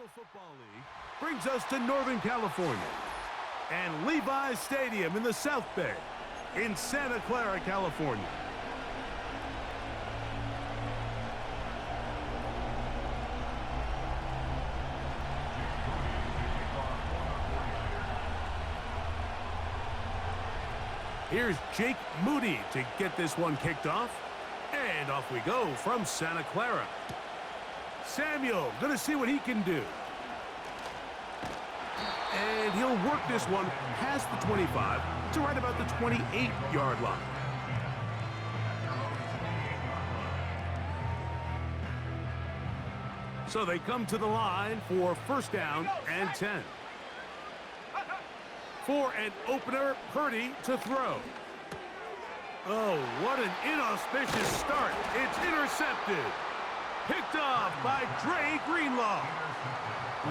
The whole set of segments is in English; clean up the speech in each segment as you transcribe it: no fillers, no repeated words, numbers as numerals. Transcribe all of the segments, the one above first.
National Football League brings us to Northern California and Levi's Stadium in the South Bay in Santa Clara, California. Here's Jake Moody to get this one kicked off. And off we go from Santa Clara. Samuel gonna see what he can do. And he'll work this one past the 25 to right about the 28-yard line. So they come to the line for first down and 10. For an opener, Purdy to throw. Oh, what an inauspicious start. It's intercepted. Picked off by Dre Greenlaw.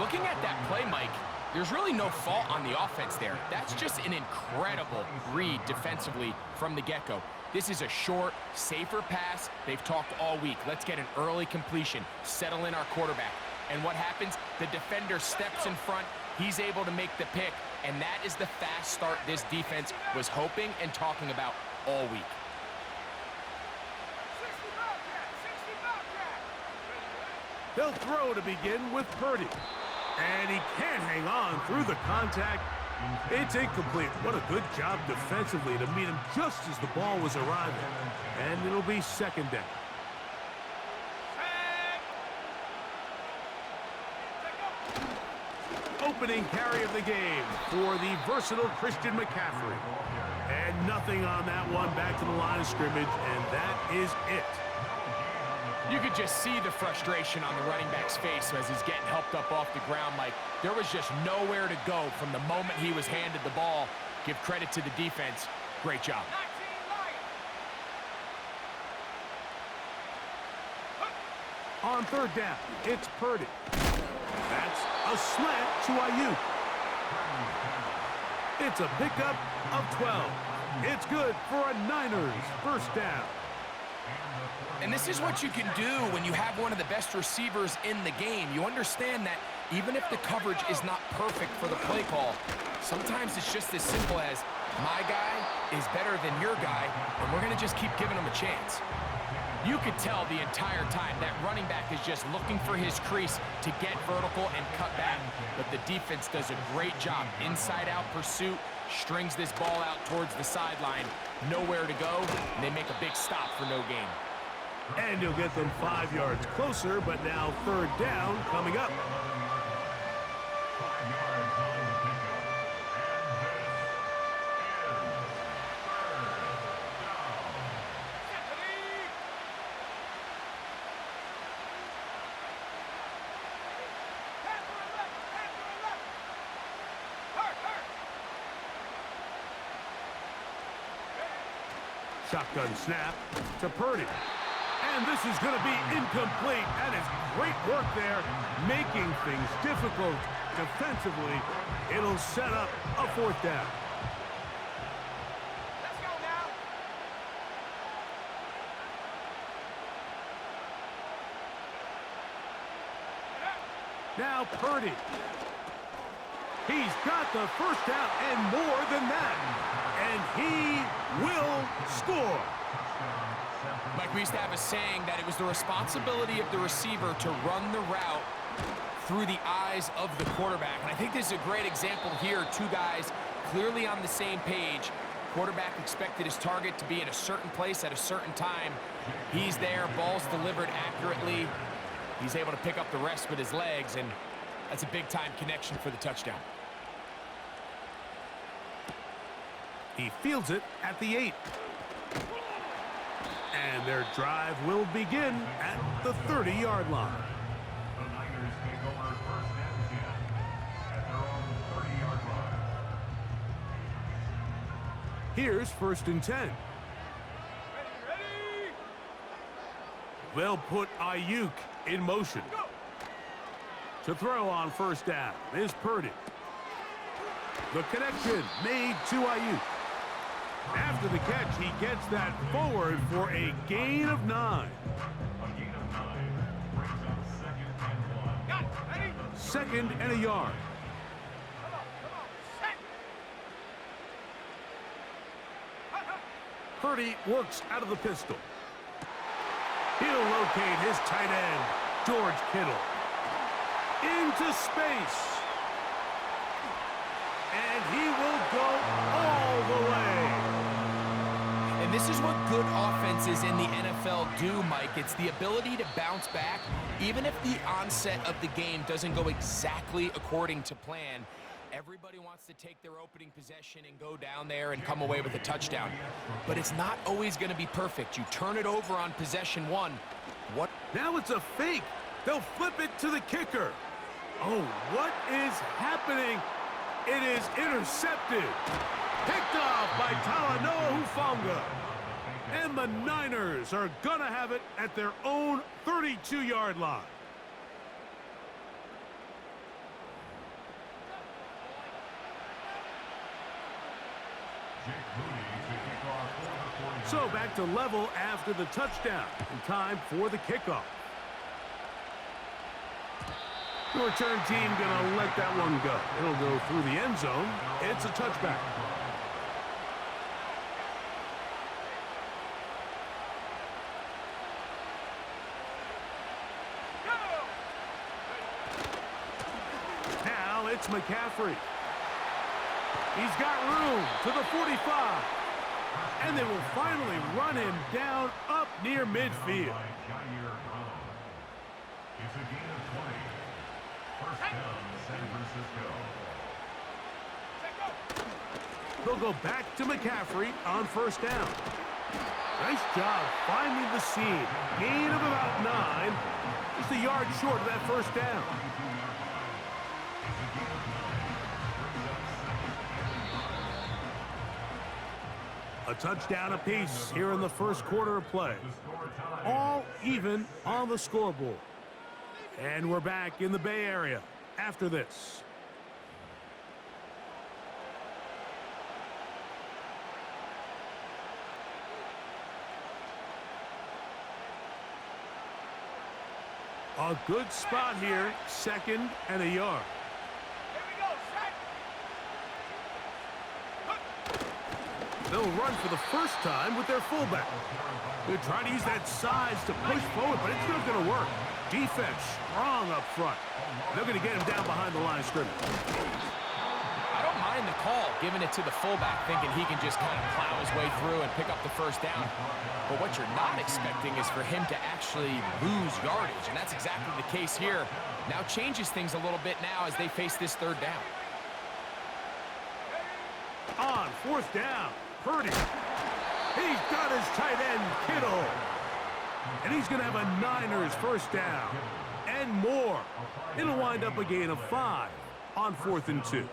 Looking at that play, Mike, there's really no fault on the offense there. That's just an incredible read defensively from the get-go. This is a short, safer pass. They've talked all week. Let's get an early completion, settle in our quarterback. And what happens? The defender steps in front. He's able to make the pick, and that is the fast start this defense was hoping and talking about all week. They'll throw to begin with Purdy. And he can't hang on through the contact. It's incomplete. What a good job defensively to meet him just as the ball was arriving. And it'll be second down. Opening carry of the game for the versatile Christian McCaffrey. And nothing on that one, back to the line of scrimmage, and that is it. You could just see the frustration on the running back's face as he's getting helped up off the ground, Mike. There was just nowhere to go from the moment he was handed the ball. Give credit to the defense. Great job. On third down, it's Purdy. That's a slant to Ayuk. It's a pickup of 12. It's good for a Niners first down. And this is what you can do when you have one of the best receivers in the game. You understand that even if the coverage is not perfect for the play call, sometimes it's just as simple as my guy is better than your guy, and we're going to just keep giving him a chance. You could tell the entire time that running back is just looking for his crease to get vertical and cut back. But the defense does a great job. Inside-out pursuit, strings this ball out towards the sideline. Nowhere to go, and they make a big stop for no gain. And you'll get them 5 yards closer, but now third down coming up. Shotgun snap to Purdy. And this is going to be incomplete. That is great work there, making things difficult defensively. It'll set up a fourth down. Let's go now. Now Purdy. He's got the first down and more than that. And he will score. Mike, we used to have a saying that it was the responsibility of the receiver to run the route through the eyes of the quarterback. And I think this is a great example here. Two guys clearly on the same page. Quarterback expected his target to be in a certain place at a certain time. He's there, ball's delivered accurately. He's able to pick up the rest with his legs, and that's a big-time connection for the touchdown. He fields it at the 8. And their drive will begin at the 30-yard line. The Niners take over first and 10 at their own 30-yard line. Here's first and 10. Ready. They'll put Ayuk in motion. To throw on first down is Purdy. The connection made to Ayuk. After the catch, he gets that forward for a gain of 9. A gain of 9 brings up second and 1. Got it. Ready. 2nd and a yard. Purdy works out of the pistol. He'll locate his tight end, George Kittle. Into space. And he will go all the way. And this is what good offenses in the NFL do, Mike. It's the ability to bounce back, even if the onset of the game doesn't go exactly according to plan. Everybody wants to take their opening possession and go down there and come away with a touchdown. But it's not always going to be perfect. You turn it over on possession 1. What? Now it's a fake. They'll flip it to the kicker. Oh, what is happening? It is intercepted. Picked off by Talanoa Hufanga. And the Niners are going to have it at their own 32-yard line. So back to level after the touchdown. And time for the kickoff. The return team going to let that one go. It'll go through the end zone. It's a touchback. Now it's McCaffrey. He's got room to the 45. And they will finally run him down up near midfield. It's a gain of 20. First down, San Francisco. They'll go back to McCaffrey on first down. Nice job finding the seam. Gain of about 9. Just a yard short of that first down. A touchdown apiece here in the first quarter of play. All even on the scoreboard. And we're back in the Bay Area after this. A good spot here, 2nd and a yard. They'll run for the first time with their fullback. They're trying to use that size to push forward, but it's not going to work. Defense strong up front. They're going to get him down behind the line of scrimmage. I don't mind the call, giving it to the fullback, thinking he can just kind of plow his way through and pick up the first down. But what you're not expecting is for him to actually lose yardage, and that's exactly the case here. Now changes things a little bit now as they face this 3rd down. On 4th down, Purdy. He's got his tight end, Kittle. And he's going to have a Niners first down. And more. It'll wind up a gain of 5 on 4th and 2.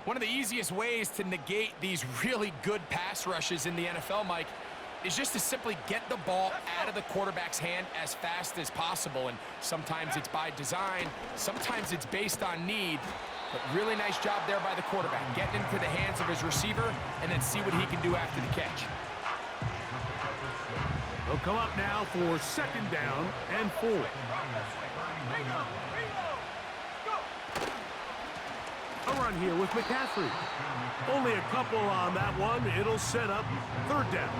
One of the easiest ways to negate these really good pass rushes in the NFL, Mike, is just to simply get the ball out of the quarterback's hand as fast as possible. And sometimes it's by design, sometimes it's based on need. But really nice job there by the quarterback, getting into the hands of his receiver and then see what he can do after the catch. They'll come up now for 2nd down and 4. A run here with McCaffrey. Only a couple on that one. It'll set up 3rd down.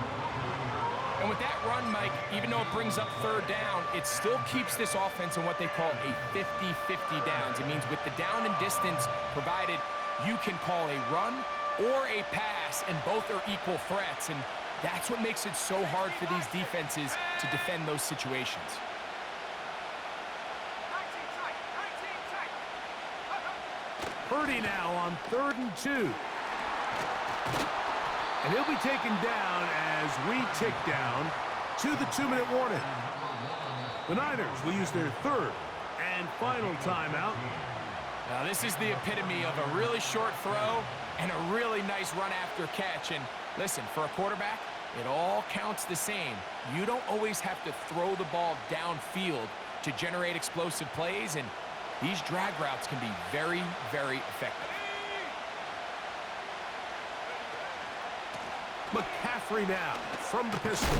And with that run, Mike, even though it brings up 3rd down, it still keeps this offense in what they call a 50-50 downs. It means with the down and distance provided, you can call a run or a pass, and both are equal threats. And that's what makes it so hard for these defenses to defend those situations. Purdy now on 3rd and 2. And he'll be taken down as we tick down to the 2-minute warning. The Niners will use their 3rd and final timeout. Now this is the epitome of a really short throw and a really nice run after catch. And listen, for a quarterback, it all counts the same. You don't always have to throw the ball downfield to generate explosive plays, and these drag routes can be very, very effective. McCaffrey now from the pistol.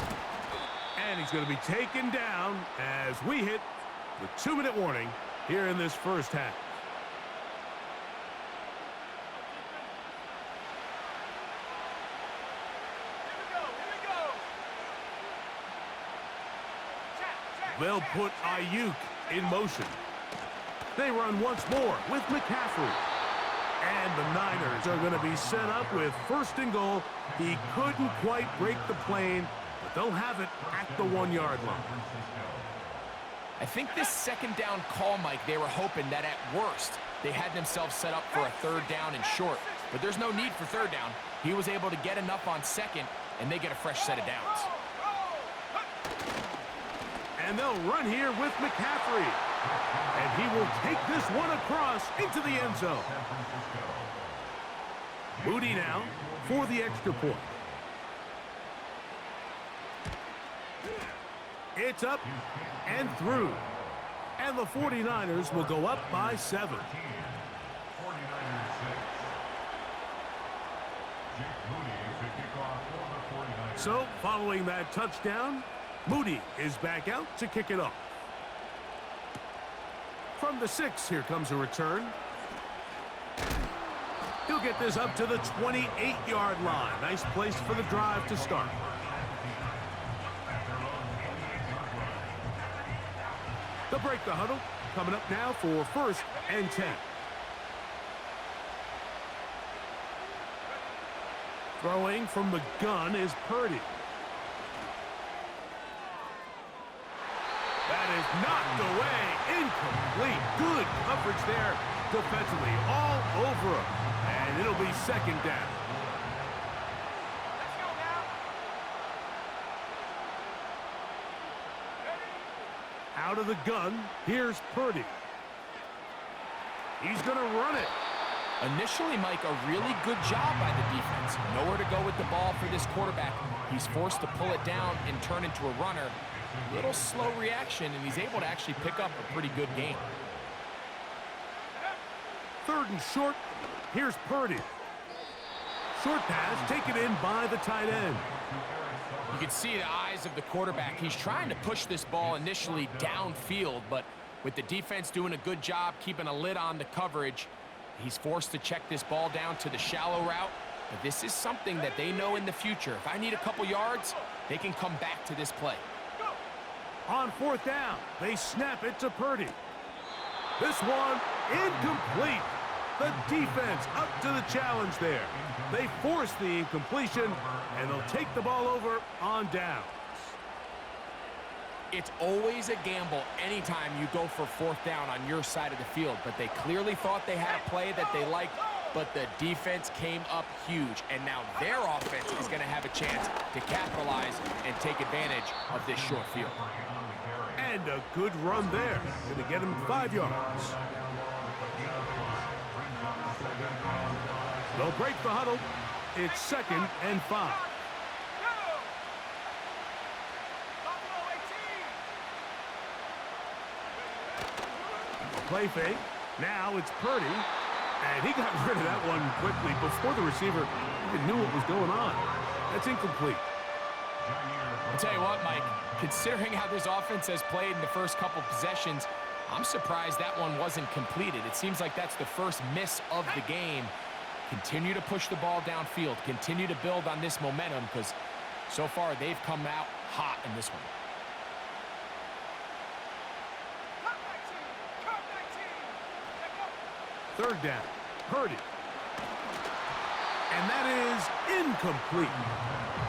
And he's going to be taken down as we hit the 2-minute warning here in this first half. They'll put Ayuk in motion. They run once more with McCaffrey. And the Niners are going to be set up with first and goal. He couldn't quite break the plane, but they'll have it at the 1-yard line. I think this second down call, Mike, they were hoping that at worst they had themselves set up for a third down and short. But there's no need for third down. He was able to get enough on second, and they get a fresh set of downs. And they'll run here with McCaffrey. And he will take this one across into the end zone. Moody now for the extra point. It's up and through. And the 49ers will go up by 7. So, following that touchdown, Moody is back out to kick it off. From the 6, here comes a return. He'll get this up to the 28-yard line. Nice place for the drive to start. They'll break the huddle. Coming up now for 1st and 10. Throwing from the gun is Purdy. That is knocked away. Incomplete. Good coverage there defensively. All over him. And it'll be second down. Let's go now. Out of the gun, here's Purdy. He's going to run it. Initially, Mike, a really good job by the defense. Nowhere to go with the ball for this quarterback. He's forced to pull it down and turn into a runner. Little slow reaction, and he's able to actually pick up a pretty good game. 3rd and short. Here's Purdy. Short pass taken in by the tight end. You can see the eyes of the quarterback. He's trying to push this ball initially downfield, but with the defense doing a good job keeping a lid on the coverage, he's forced to check this ball down to the shallow route. But this is something that they know in the future. If I need a couple yards, they can come back to this play. On 4th down, they snap it to Purdy. This one incomplete. The defense up to the challenge there. They force the incompletion, and they'll take the ball over on downs. It's always a gamble anytime you go for 4th down on your side of the field, but they clearly thought they had a play that they liked, but the defense came up huge, and now their offense is going to have a chance to capitalize and take advantage of this short field. And a good run there. Going to get him 5 yards. They'll break the huddle. It's 2nd and 5. Play fake. Now it's Purdy. And he got rid of that one quickly before the receiver even knew what was going on. That's incomplete. I'll tell you what, Mike, considering how this offense has played in the first couple possessions, I'm surprised that one wasn't completed. It seems like that's the first miss of the game. Continue to push the ball downfield. Continue to build on this momentum because so far they've come out hot in this one. Third down. Purdy. And that is incomplete.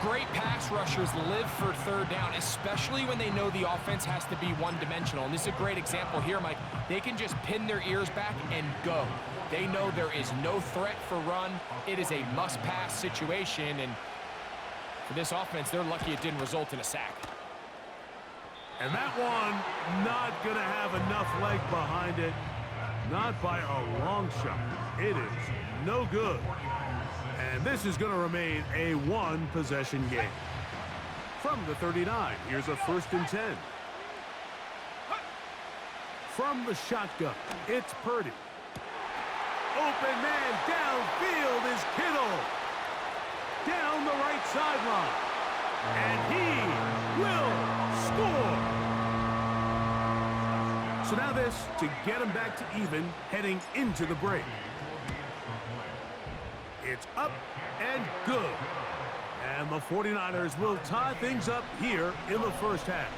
Great pass rushers live for third down, especially when they know the offense has to be one-dimensional. And this is a great example here, Mike. They can just pin their ears back and go. They know there is no threat for run. It is a must-pass situation. And for this offense, they're lucky it didn't result in a sack. And that one not going to have enough leg behind it. Not by a long shot. It is no good. And this is going to remain a one-possession game. From the 39, here's a 1st and 10. From the shotgun, it's Purdy. Open man downfield is Kittle. Down the right sideline. And he will score. So now this to get them back to even heading into the break. It's up and good. And the 49ers will tie things up here in the first half.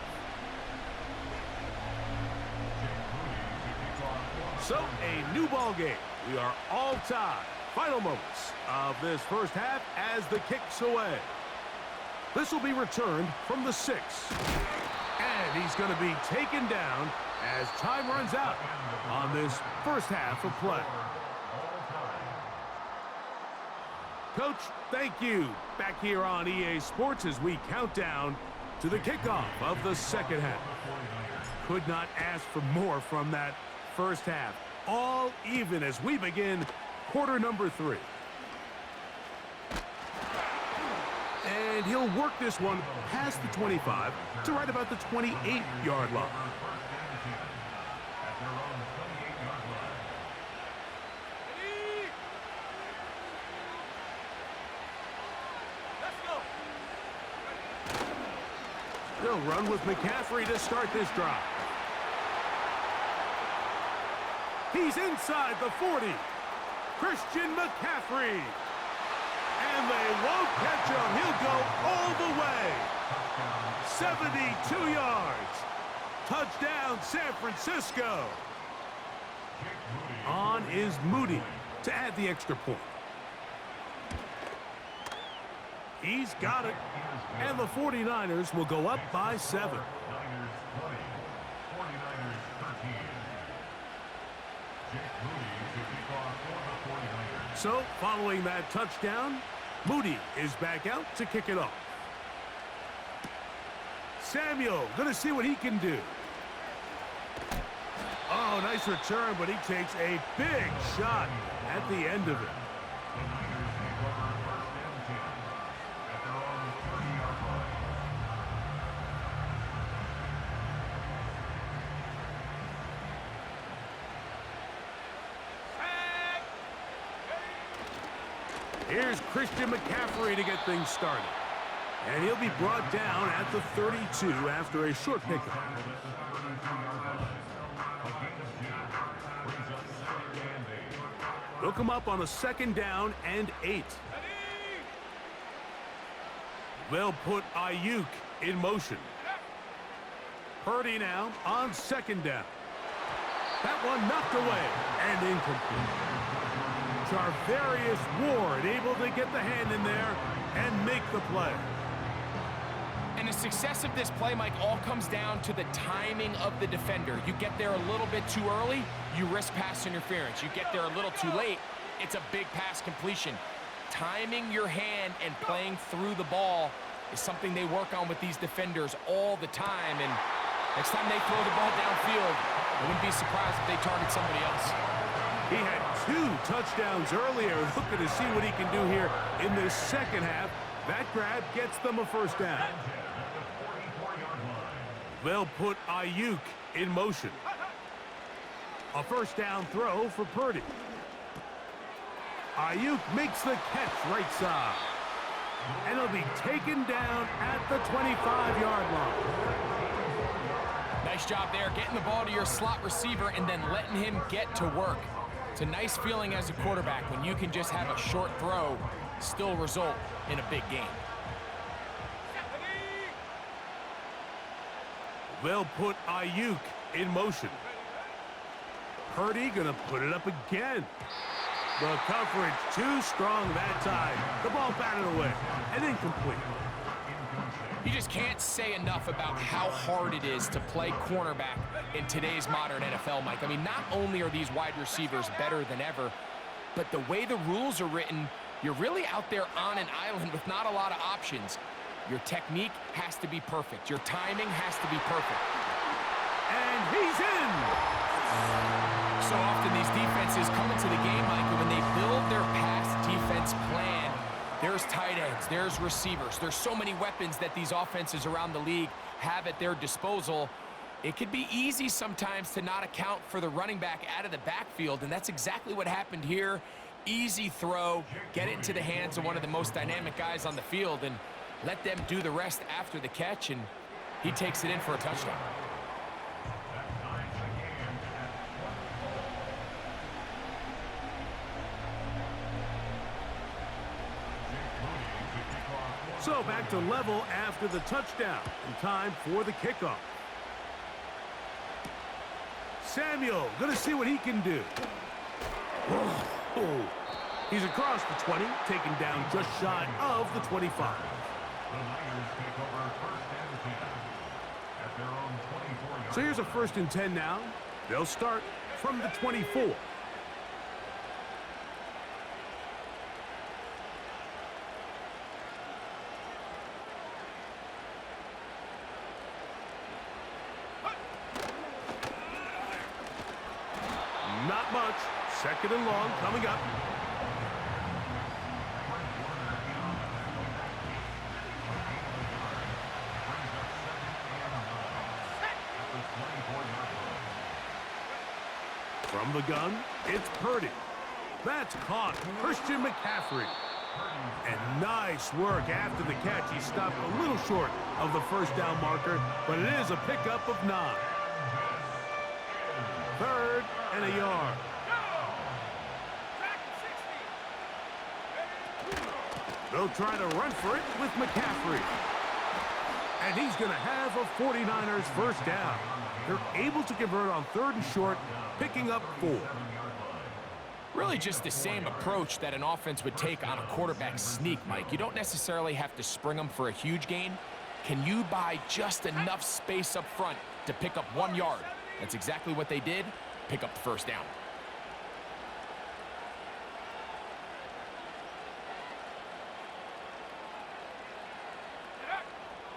So a new ball game. We are all tied. Final moments of this first half as the kick's away. This will be returned from the 6. And he's going to be taken down as time runs out on this first half of play. Coach, thank you. Back here on EA Sports as we count down to the kickoff of the second half. Could not ask for more from that first half. All even as we begin quarter number 3. And he'll work this one past the 25 to right about the 28-yard line. They'll run with McCaffrey to start this drive. He's inside the 40. Christian McCaffrey. And they won't catch him. He'll go all the way. 72 yards. Touchdown, San Francisco. On is Moody to add the extra point. He's got it. And the 49ers will go up by 7. So, following that touchdown, Moody is back out to kick it off. Samuel going to see what he can do. Oh, nice return, but he takes a big shot at the end of it. Here's Christian McCaffrey to get things started. And he'll be brought down at the 32 after a short pickup. They'll come up on a 2nd down and 8. They'll put Ayuk in motion. Purdy now on 2nd down. That one knocked away and incomplete. Charvarius Ward able to get the hand in there and make the play. And the success of this play, Mike, all comes down to the timing of the defender. You get there a little bit too early, you risk pass interference. You get there a little too late, it's a big pass completion. Timing your hand and playing through the ball is something they work on with these defenders all the time. And next time they throw the ball downfield, I wouldn't be surprised if they target somebody else. He had 2 touchdowns earlier. Looking to see what he can do here in this second half. That grab gets them a 1st down. They'll put Ayuk in motion. A 1st down throw for Purdy. Ayuk makes the catch right side. And he'll be taken down at the 25-yard line. Nice job there, getting the ball to your slot receiver and then letting him get to work. It's a nice feeling as a quarterback when you can just have a short throw still result in a big game. They'll put Ayuk in motion. Purdy going to put it up again. The coverage too strong that time. The ball batted away and incomplete. You just can't say enough about how hard it is to play cornerback in today's modern NFL, Mike. I mean, not only are these wide receivers better than ever, but the way the rules are written, you're really out there on an island with not a lot of options. Your technique has to be perfect. Your timing has to be perfect. And he's in! So often these defenses come into the game, Mike, and when they build their pass defense plan, there's tight ends, there's receivers. There's so many weapons that these offenses around the league have at their disposal. It could be easy sometimes to not account for the running back out of the backfield, and that's exactly what happened here. Easy throw, get it into the hands of one of the most dynamic guys on the field, and let them do the rest after the catch, and he takes it in for a touchdown. So back to level after the touchdown. And time for the kickoff. Samuel, gonna see what he can do. Whoa. He's across the 20, taken down just shy of the 25. The Niners take over first and 10 at their own 24-yard. So here's a 1st and 10 now. They'll start from the 24. Not much. 2nd and long coming up. From the gun, it's Purdy. That's caught. Christian McCaffrey. And nice work after the catch. He stopped a little short of the 1st down marker, but it is a pickup of 9. 3rd and a yard. They'll try to run for it with McCaffrey. And he's going to have a 49ers 1st down. They're able to convert on 3rd and short, picking up 4. Really just the same approach that an offense would take on a quarterback sneak, Mike. You don't necessarily have to spring them for a huge gain. Can you buy just enough space up front to pick up 1 yard? That's exactly what they did. Pick up the 1st down.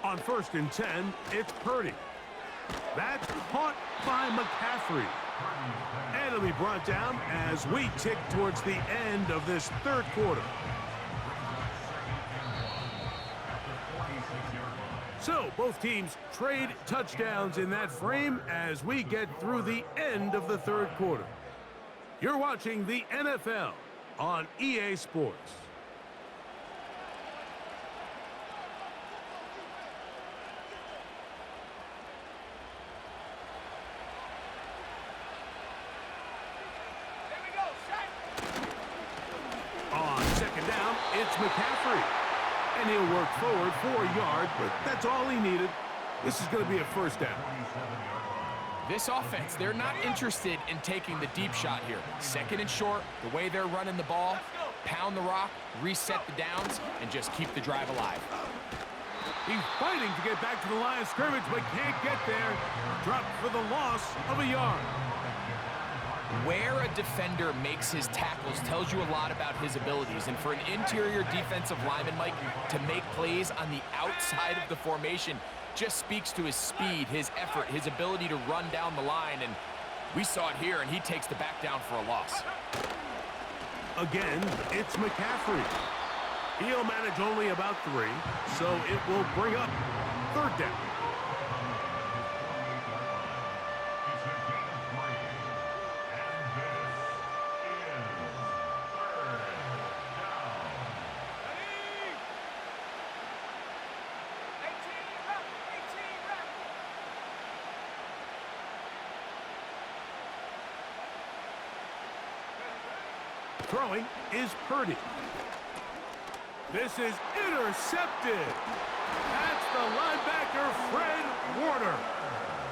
On 1st and 10, it's Purdy. That's caught by McCaffrey. And it'll be brought down as we tick towards the end of this 3rd quarter. So both teams trade touchdowns in that frame as we get through the end of the 3rd quarter. You're watching the NFL on EA Sports. On 2nd down, it's McCaffrey. And he'll work forward for a yard, but that's all he needed. This is going to be a 1st down. This offense, they're not interested in taking the deep shot here. 2nd and short, the way they're running the ball, pound the rock, reset the downs, and just keep the drive alive. He's fighting to get back to the line of scrimmage, but can't get there. Dropped for the loss of a yard. Where a defender makes his tackles tells you a lot about his abilities. And for an interior defensive lineman, Mike, to make plays on the outside of the formation just speaks to his speed, his effort, his ability to run down the line. And we saw it here, and he takes the back down for a loss. Again, it's McCaffrey. He'll manage only about 3, so it will bring up 3rd down. Throwing is Purdy. This is intercepted. That's the linebacker, Fred Warner.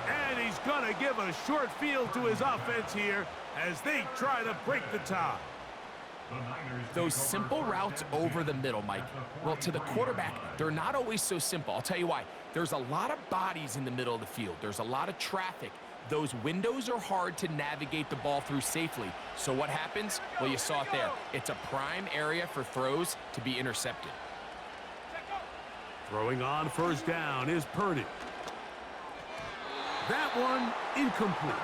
And he's going to give a short field to his offense here as they try to break the tie. Those simple routes over the middle, Mike, well, to the quarterback, they're not always so simple. I'll tell you why. There's a lot of bodies in the middle of the field. There's a lot of traffic. Those windows are hard to navigate the ball through safely. So what happens? Well, you saw it there. It's a prime area for throws to be intercepted. Throwing on 1st down is Purdy. That one incomplete.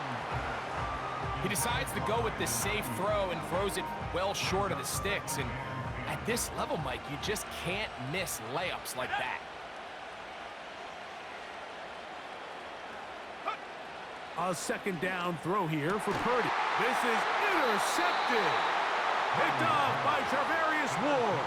He decides to go with the safe throw and throws it well short of the sticks. And at this level, Mike, you just can't miss layups like that. A 2nd down throw here for Purdy. This is intercepted. Picked off by Charvarius Ward.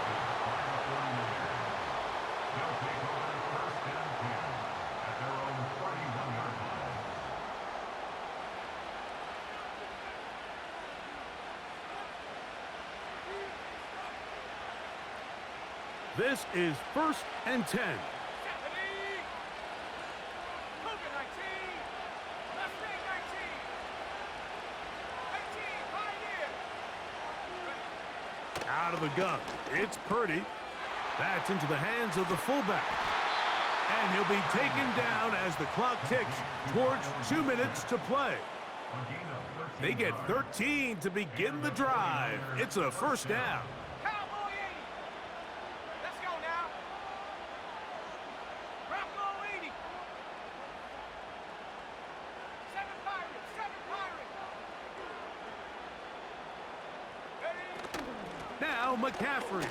This is 1st and 10. Out of the gun, it's Purdy. That's into the hands of the fullback. And he'll be taken down as the clock ticks towards 2 minutes to play. They get 13 to begin the drive. It's a first down. Let's go now. Bravo 80. 7 Pirates, 7 Pirates. Now McCaffrey.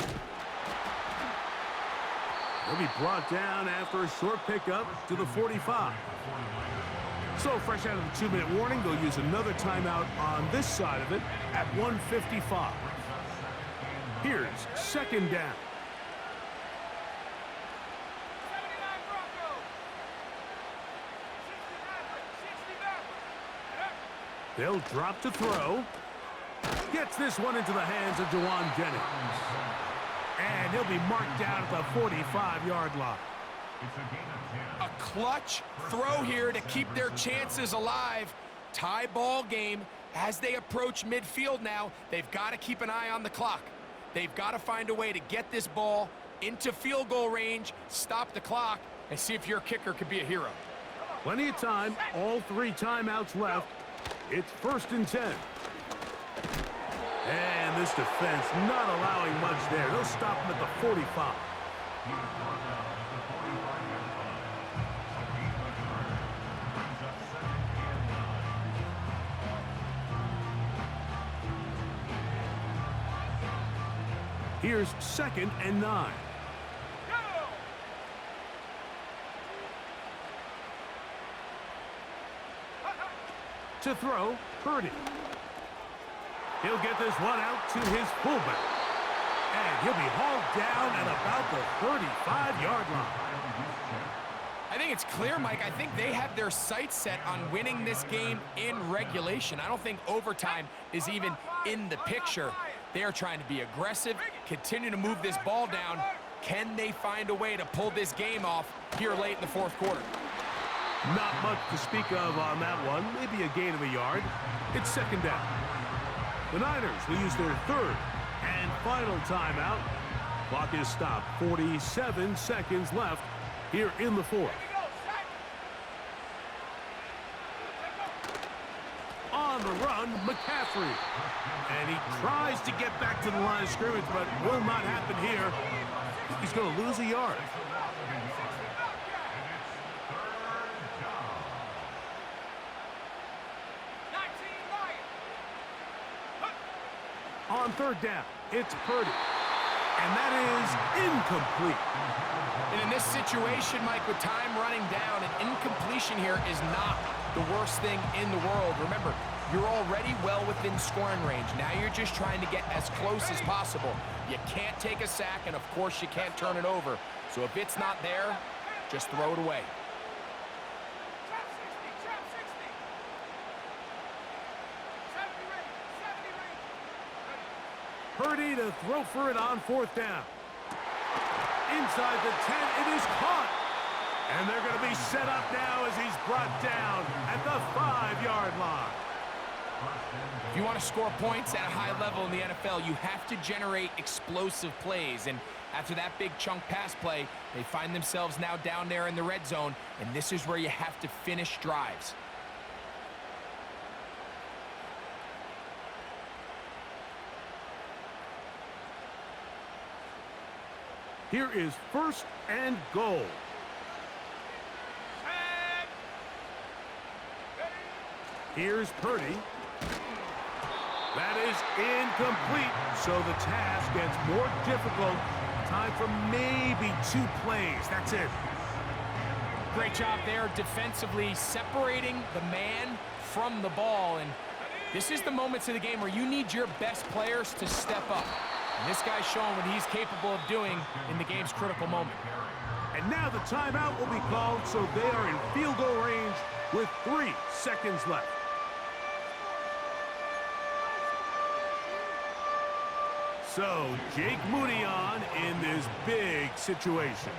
He'll be brought down after a short pickup to the 45. So fresh out of the 2-minute warning, they'll use another timeout on this side of it at 1:55. Here's 2nd down. 79 Broncos. 69. They'll drop to throw. Gets this one into the hands of Dewan Jennings. And he'll be marked down at the 45-yard line. A clutch throw here to keep their chances alive. Tie ball game as they approach midfield now. They've got to keep an eye on the clock. They've got to find a way to get this ball into field goal range, stop the clock, and see if your kicker could be a hero. Plenty of time. All 3 timeouts left. It's 1st and 10. And this defense not allowing much there. They'll stop him at the 45. Here's 2nd and 9. To throw, Purdy. He'll get this one out to his fullback. And he'll be hauled down at about the 35-yard line. I think it's clear, Mike. I think they have their sights set on winning this game in regulation. I don't think overtime is even in the picture. They are trying to be aggressive, continue to move this ball down. Can they find a way to pull this game off here late in the 4th quarter? Not much to speak of on that one. Maybe a gain of a yard. It's 2nd down. The Niners will use their 3rd and final timeout. Clock is stopped. 47 seconds left here in the 4th. On the run, McCaffrey. And he tries to get back to the line of scrimmage, but will not happen here. He's going to lose a yard. On 3rd down, it's Purdy. And that is incomplete. And in this situation, Mike, with time running down, an incompletion here is not the worst thing in the world. Remember, you're already well within scoring range. Now you're just trying to get as close as possible. You can't take a sack, and of course you can't turn it over. So if it's not there, just throw it away. Purdy to throw for it on 4th down. Inside the 10, it is caught. And they're going to be set up now as he's brought down at the 5-yard line. If you want to score points at a high level in the NFL, you have to generate explosive plays. And after that big chunk pass play, they find themselves now down there in the red zone, and this is where you have to finish drives. Here is 1st and goal. Here's Purdy. That is incomplete, so the task gets more difficult. Time for maybe 2 plays. That's it. Great job there defensively, separating the man from the ball. And this is the moments of the game where you need your best players to step up. And this guy's showing what he's capable of doing in the game's critical moment. And now the timeout will be called, so they are in field goal range with 3 seconds left. So, Jake Moody on in this big situation.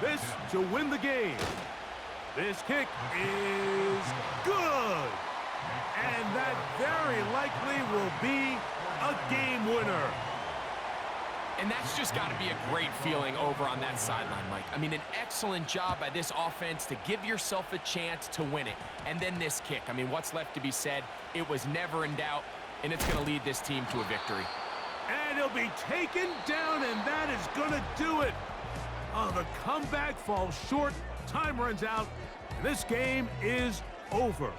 This to win the game. This kick is good. And that very likely will be a game winner. And that's just got to be a great feeling over on that sideline, Mike. I mean, an excellent job by this offense to give yourself a chance to win it. And then this kick. I mean, what's left to be said? It was never in doubt, and it's going to lead this team to a victory. And he'll be taken down, and that is going to do it. Oh, the comeback falls short. Time runs out. This game is over.